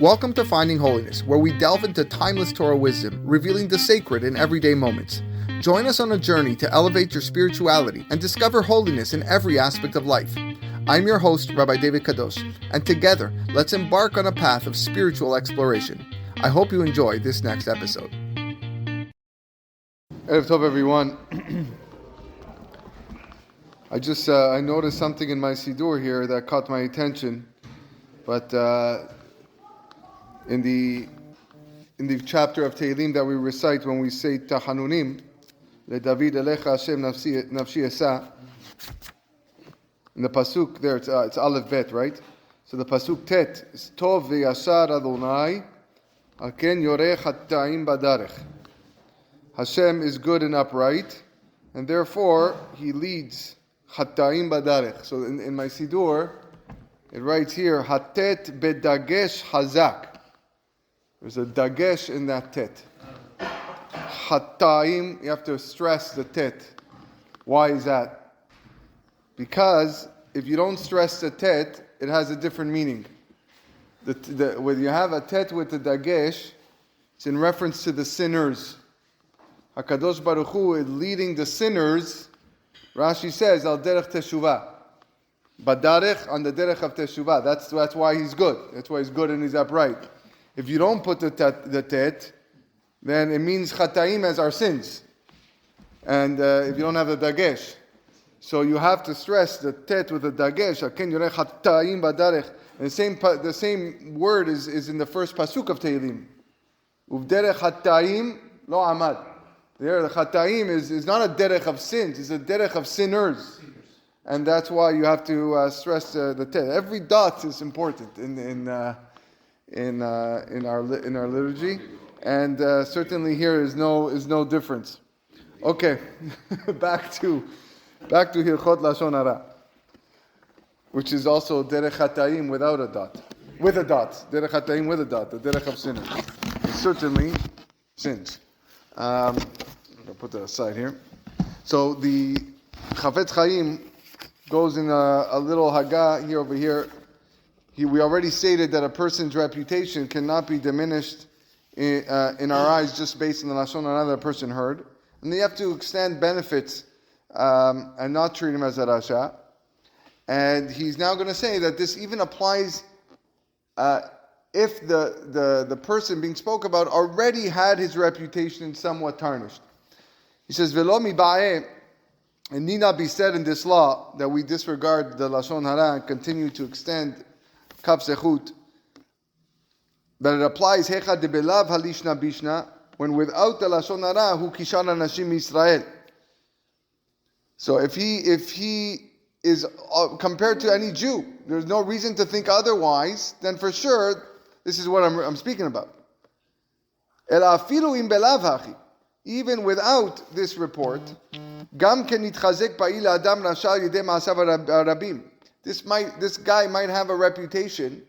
Welcome to Finding Holiness, where we delve into timeless Torah wisdom, revealing the sacred in everyday moments. Join us on a journey to elevate your spirituality and discover holiness in every aspect of life. I'm your host, Rabbi David Kadosh, and together, let's embark on a path of spiritual exploration. I hope you enjoy this next episode. Erev Tov, everyone. I noticed something in my Siddur here that caught my attention, but in the chapter of Tehillim that we recite when we say Tahanunim, Le David Elecha Hashem Nafshi Esa, in the pasuk there, it's Aleph Bet, right? So the pasuk Tet is Tov ve'yashar Adonai, al ken yoreh hatta'im badarech. Hashem is good and upright, and therefore He leads hatta'im badarech. So in my Siddur, it writes here, Hatet bedagesh hazak. There's a dagesh in that tet. Hatta'im, you have to stress the tet. Why is that? Because if you don't stress the tet, it has a different meaning. When you have a tet with the dagesh, it's in reference to the sinners. HaKadosh Baruch Hu is leading the sinners, Rashi says, al derech teshuvah. Badarech, on the derech of teshuvah. That's why He's good. That's why He's good and He's upright. If you don't put the tet, then it means chataim as our sins. And if you don't have the dagesh. So you have to stress the tet with the dagesh. Aken yoreh chataim badarech. And the same word is in the first pasuk of Tehillim. Uvderech chataim lo amad. There, the chataim is not a derech of sins, it's a derech of sinners. And that's why you have to stress the tet. Every dot is important in our liturgy, and certainly here is no difference. Okay, back to Hilchot Lashon Hara, which is also derech chataim without a dot, with a dot. Derech chataim with a dot, the derech of sinners. It's certainly sins. I'll put that aside here. So the Chafetz Chaim goes in a little Haggah here over here. We already stated that a person's reputation cannot be diminished in our eyes just based on the Lashon Hara that a person heard. And they have to extend benefits and not treat him as a Rasha. And he's now going to say that this even applies if the person being spoke about already had his reputation somewhat tarnished. He says, Velo miba'eh, it need not be said in this law that we disregard the Lashon Hara and continue to extend Kaf Zechut, that it applies Hecha de Belav Halishna Bishna, when without the Lashon Hara, Hu Kishan Anashim Yisrael. So if he is compared to any Jew, there's no reason to think otherwise, then for sure, this is what I'm speaking about. Ela afilu im belav hachi. Even without this report, Gam ken nitchazek ba'il adam rasha yidei ma'asav harabim. This guy might have a reputation,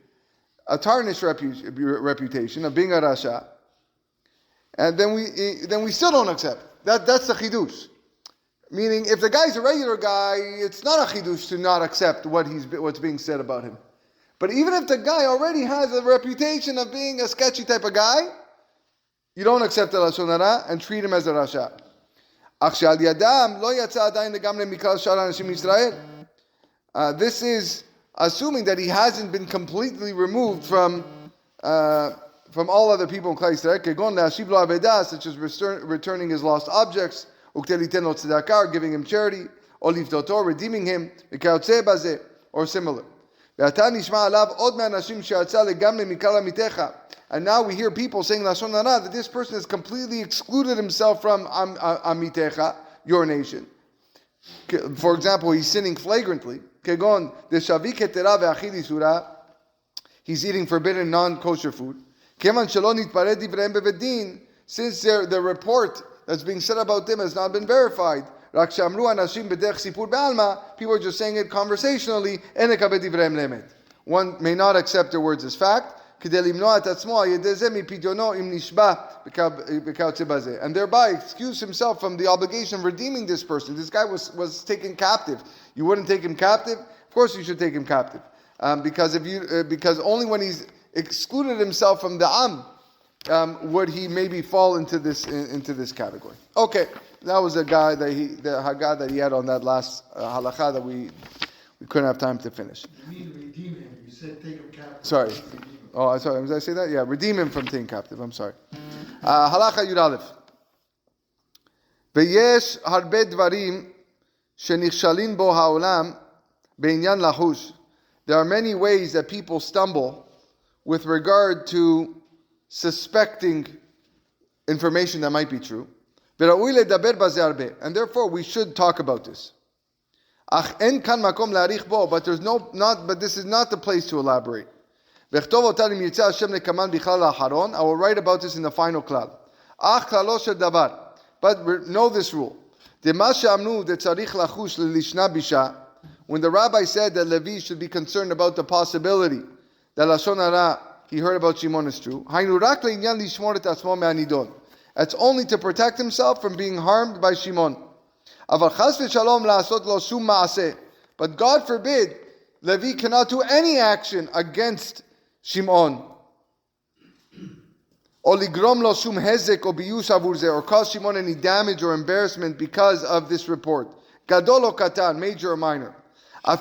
a tarnished reputation of being a rasha, and then we still don't accept. That's the chidush. Meaning, if the guy's a regular guy, it's not a chidush to not accept what's being said about him. But even if the guy already has a reputation of being a sketchy type of guy, you don't accept the Lashon Hara and treat him as a rasha. This is assuming that he hasn't been completely removed from all other people in Klal Yisrael, such as returning his lost objects, giving him charity, redeeming him, or similar. And now we hear people saying Lashon Hara that this person has completely excluded himself from Amitecha, your nation. For example, he's sinning flagrantly. He's eating forbidden non-kosher food. Since the report that's being said about them has not been verified, people are just saying it conversationally. One may not accept their words as fact, and thereby excuse himself from the obligation of redeeming this person. This guy was taken captive. You wouldn't take him captive? Of course you should take him captive. Because only when he's excluded himself from the Am, would he maybe fall into this category? Okay, that was the Haggah that he had on that last halacha that we couldn't have time to finish. You mean redeem him? You said take him captive. Sorry. Oh, sorry. Did I say that? Yeah, redeem him from taking captive. I'm sorry. Halacha Yud Aleph. V'yesh harbe dvarim shenichshalin bo ha'olam be'inyan lahush. There are many ways that people stumble with regard to suspecting information that might be true. V'ra'ui ledaber bazeh harbe. And therefore, we should talk about this. Ach en kan makom la'arich bo. But this is not the place to elaborate. I will write about this in the final klal. But know this rule. When the rabbi said that Levi should be concerned about the possibility that Lashon Hara he heard about Shimon is true, that's only to protect himself from being harmed by Shimon. But God forbid, Levi cannot do any action against Shimon, or cause Shimon any damage or embarrassment because of this report. Gadol or katan, major or minor. And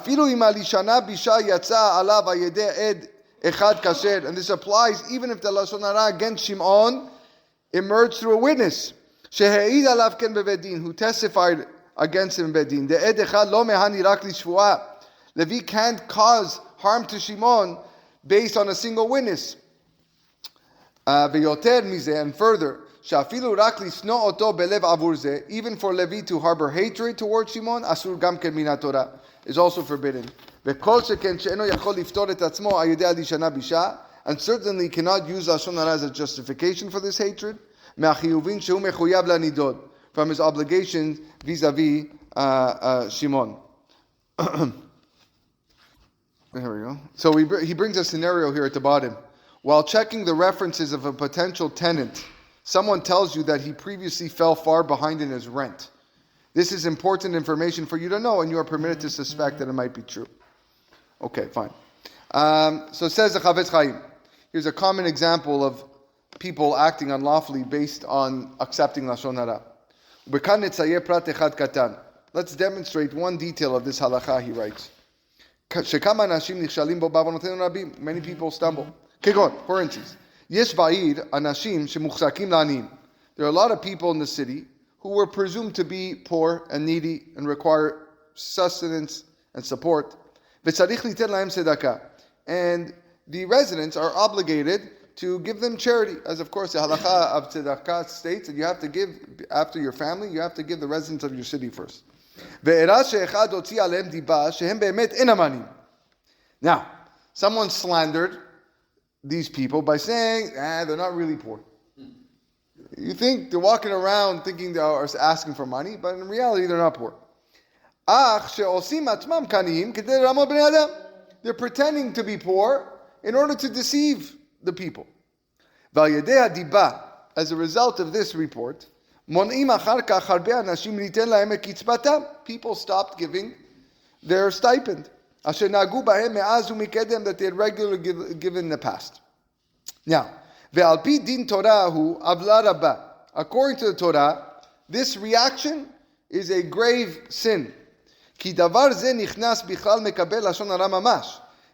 this applies even if the Lashon Hara against Shimon emerged through a witness who testified against him in Bedin. Levi can't cause harm to Shimon based on a single witness. And further, even for Levi to harbor hatred towards Shimon, asur gam ken min Torah, is also forbidden. And certainly cannot use Lashon Hara as a justification for this hatred, from his obligations vis-a-vis Shimon. There we go. So he brings a scenario here at the bottom. While checking the references of a potential tenant, someone tells you that he previously fell far behind in his rent. This is important information for you to know, and you are permitted to suspect that it might be true. Okay, fine. So says the Chavetz Chaim. Here's a common example of people acting unlawfully based on accepting Lashon Hara. Let's demonstrate one detail of this halakha, he writes. Many people stumble. For instance, there are a lot of people in the city who were presumed to be poor and needy and require sustenance and support. And the residents are obligated to give them charity, as of course the halakha of tzedakah states that you have to give after your family, you have to give the residents of your city first. Now, someone slandered these people by saying, they're not really poor. You think they're walking around thinking they are asking for money, but in reality they're not poor. They're pretending to be poor in order to deceive the people. As a result of this report, people stopped giving their stipend that they had regularly given in the past. Now, according to the Torah, this reaction is a grave sin.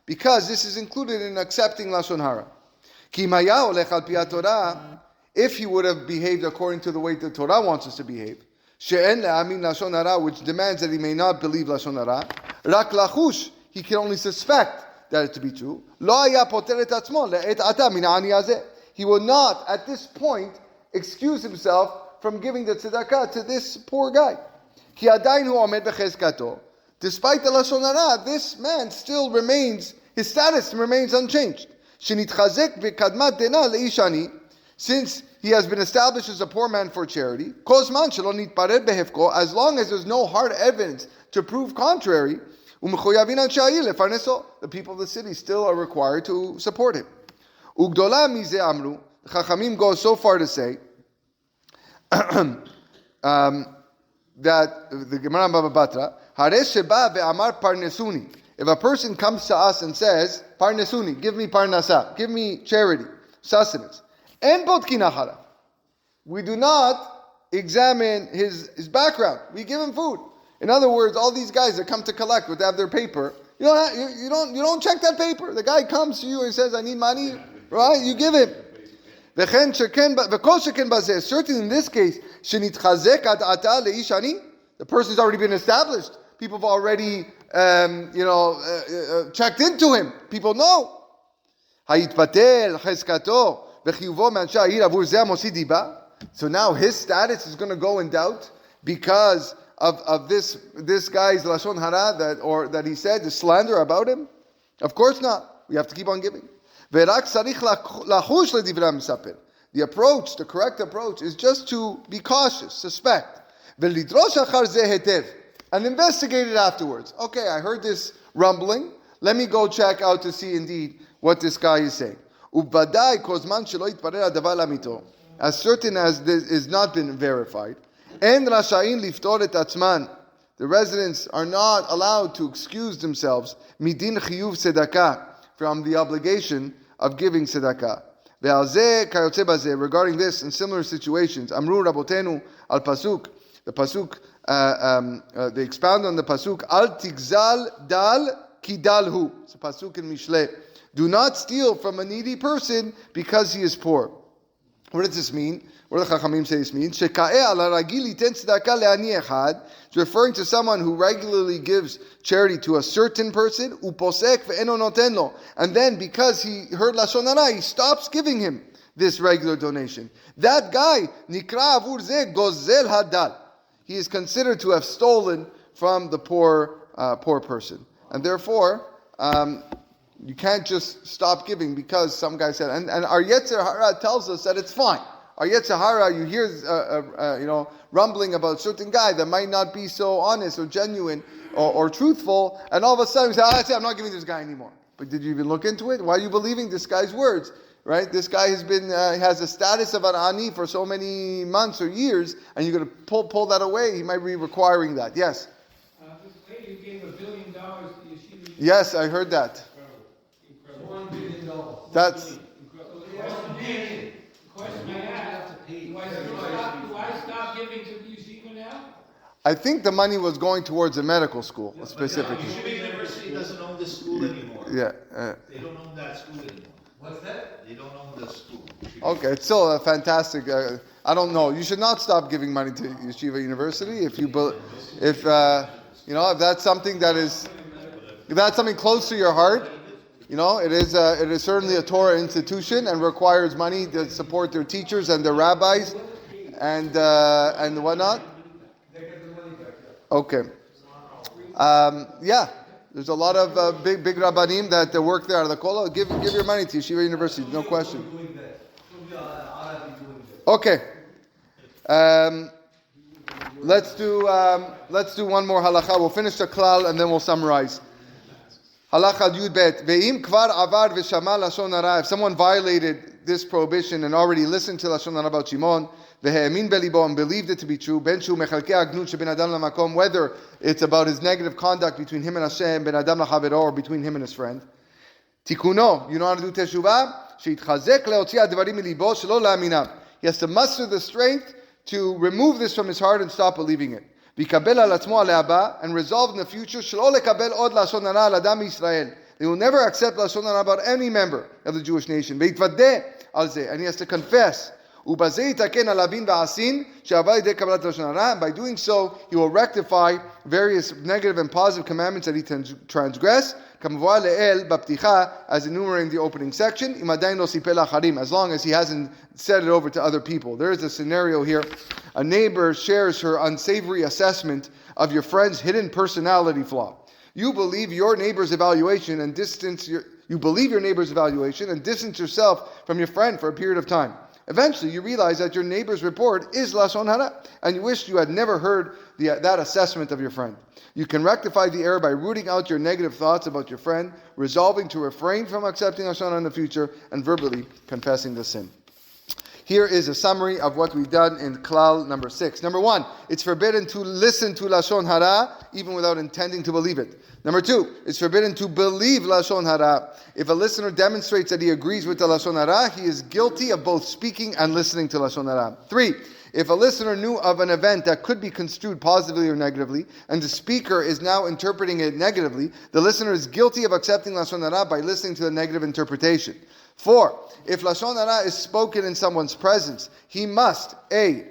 Because this is included in accepting Lashon Hara. If he would have behaved according to the way the Torah wants us to behave, which demands that he may not believe Lashon Hara, he can only suspect that it to be true. He will not, at this point, excuse himself from giving the tzedakah to this poor guy. Despite the Lashon Hara, this man still remains, his status remains unchanged. Since he has been established as a poor man for charity, as long as there's no hard evidence to prove contrary, the people of the city still are required to support him. Chachamim go so far to say that the Gemara Baba Batra, If a person comes to us and says, Parnesuni, give me parnasa, give me charity, sustenance, and bodkin hara, we do not examine his background. We give him food. In other words, all these guys that come to collect would have their paper. You don't check that paper. The guy comes to you and says, I need money, right? You give him. Certainly in this case, the person's already been established. People have already, checked into him. People know. So now his status is going to go in doubt because of this guy's Lashon Hara that he said, the slander about him? Of course not. We have to keep on giving. The approach, the correct approach, is just to be cautious, suspect. And investigate it afterwards. Okay, I heard this rumbling. Let me go check out to see indeed what this guy is saying. As certain as this is not been verified. The residents are not allowed to excuse themselves midin chiyuv tzedakah, from the obligation of giving tzedakah. Regarding this and similar situations, Amru Rabotenu al pasuk, the pasuk, they expound on the pasuk, al tigzal dal kidalhu. It's a pasuk in Mishle. Do not steal from a needy person because he is poor. What does this mean? What do the Chachamim say this means? It's referring to someone who regularly gives charity to a certain person, and then because he heard Lashon Hara, he stops giving him this regular donation. That guy, nikra avur zeh gozel hadal. He is considered to have stolen from the poor person. And therefore, you can't just stop giving because some guy said, and our Yetzer Hara tells us that it's fine. Our Yetzer Hara, you hear, rumbling about a certain guy that might not be so honest or genuine or truthful, and all of a sudden you say, I'm not giving this guy anymore. But did you even look into it? Why are you believing this guy's words? Right? This guy has been has a status of an ani for so many months or years, and you're going to pull that away. He might be requiring that. Yes. This lady gave $1 billion to Yeshiva. Yes, I heard that. $1 billion. That's. Do I stop giving to the yeshiva now? I think the money was going towards a medical school, specifically. Yeshiva University doesn't own this school anymore. Yeah. They don't own that school anymore. What's that? They don't own the school. Okay, it's still a fantastic. I don't know. You should not stop giving money to Yeshiva University if that's something if that's something close to your heart. It is certainly a Torah institution and requires money to support their teachers and their rabbis and whatnot. Okay. There's a lot of big rabbanim that work there out of the kola. Give your money to Yeshiva University, no question. Okay. Let's do one more halacha. We'll finish the klal and then we'll summarize. Halacha Yud Bet. Ve'im kvar avar v'shama lashon hara. If someone violated this prohibition and already listened to lashon hara about Shimon, ve'he'emin belibo, and believed it to be true, ben shu mechalkei agnut sheben adam lamakom, whether it's about his negative conduct between him and Hashem, ben adam lachavero, or between him and his friend. Tikuno, you know how to do teshuvah? Sheitchazek leotzi advarim milibo shelo la'aminam. He has to muster the strength to remove this from his heart and stop believing it. V'kabel al atzmo ale'aba, and resolve in the future, shelo lekabel od lashon hara al adam Yisrael. They will never accept lashon hara about any member of the Jewish nation. Ve'yitvadeh al zeh, and he has to confess. And by doing so, he will rectify various negative and positive commandments that he transgressed, as enumerated in the opening section, as long as he hasn't said it over to other people. There is a scenario here. A neighbor shares her unsavory assessment of your friend's hidden personality flaw. You believe your neighbor's evaluation and distance yourself from your friend for a period of time. Eventually, you realize that your neighbor's report is Lashon Hara, and you wish you had never heard that assessment of your friend. You can rectify the error by rooting out your negative thoughts about your friend, resolving to refrain from accepting Lashon Hara in the future, and verbally confessing the sin. Here is a summary of what we've done in Klal number 6. Number 1, it's forbidden to listen to Lashon Hara even without intending to believe it. Number 2, it's forbidden to believe Lashon Hara. If a listener demonstrates that he agrees with the Lashon Hara, he is guilty of both speaking and listening to Lashon Hara. 3, if a listener knew of an event that could be construed positively or negatively, and the speaker is now interpreting it negatively, the listener is guilty of accepting Lashon Hara by listening to the negative interpretation. 4, if Lashon Hara is spoken in someone's presence, he must, A,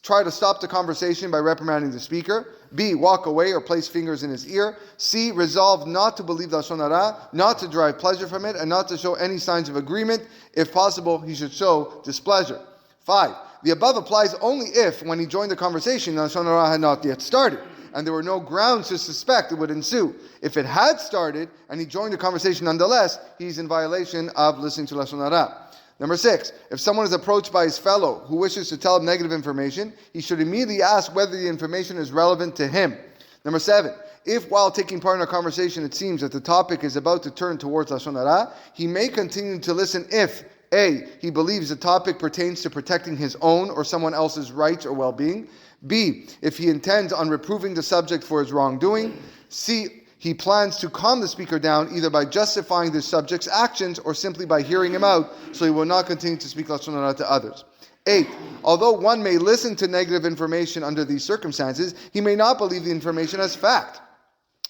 try to stop the conversation by reprimanding the speaker, B, walk away or place fingers in his ear, C, resolve not to believe Lashon Hara, not to derive pleasure from it, and not to show any signs of agreement. If possible, he should show displeasure. 5, the above applies only if, when he joined the conversation, Lashon Hara had not yet started, and there were no grounds to suspect it would ensue. If it had started, and he joined the conversation nonetheless, he's in violation of listening to Lashon Hara. Number 6, if someone is approached by his fellow who wishes to tell him negative information, he should immediately ask whether the information is relevant to him. Number 7, if while taking part in a conversation it seems that the topic is about to turn towards Lashon Hara, he may continue to listen if A, he believes the topic pertains to protecting his own or someone else's rights or well-being. B, if he intends on reproving the subject for his wrongdoing. C, he plans to calm the speaker down either by justifying the subject's actions or simply by hearing him out, so he will not continue to speak Lashon Hara to others. 8, although one may listen to negative information under these circumstances, he may not believe the information as fact.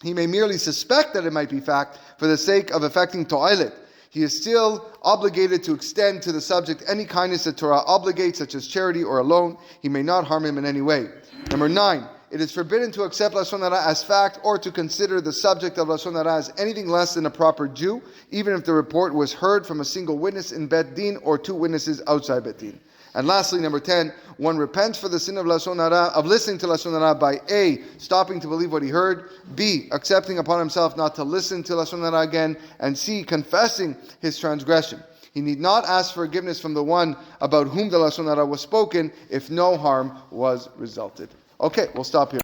He may merely suspect that it might be fact for the sake of effecting to'ilet. He is still obligated to extend to the subject any kindness that Torah obligates, such as charity or a loan. He may not harm him in any way. Number 9, it is forbidden to accept Lashon Hara as fact or to consider the subject of Lashon Hara as anything less than a proper Jew, even if the report was heard from a single witness in Bet Din or 2 witnesses outside Bet Din. And lastly, number 10, one repents for the sin of Lashon Hara, of listening to Lashon Hara by A, stopping to believe what he heard, B, accepting upon himself not to listen to Lashon Hara again, and C, confessing his transgression. He need not ask forgiveness from the one about whom the Lashon Hara was spoken if no harm was resulted. Okay, we'll stop here.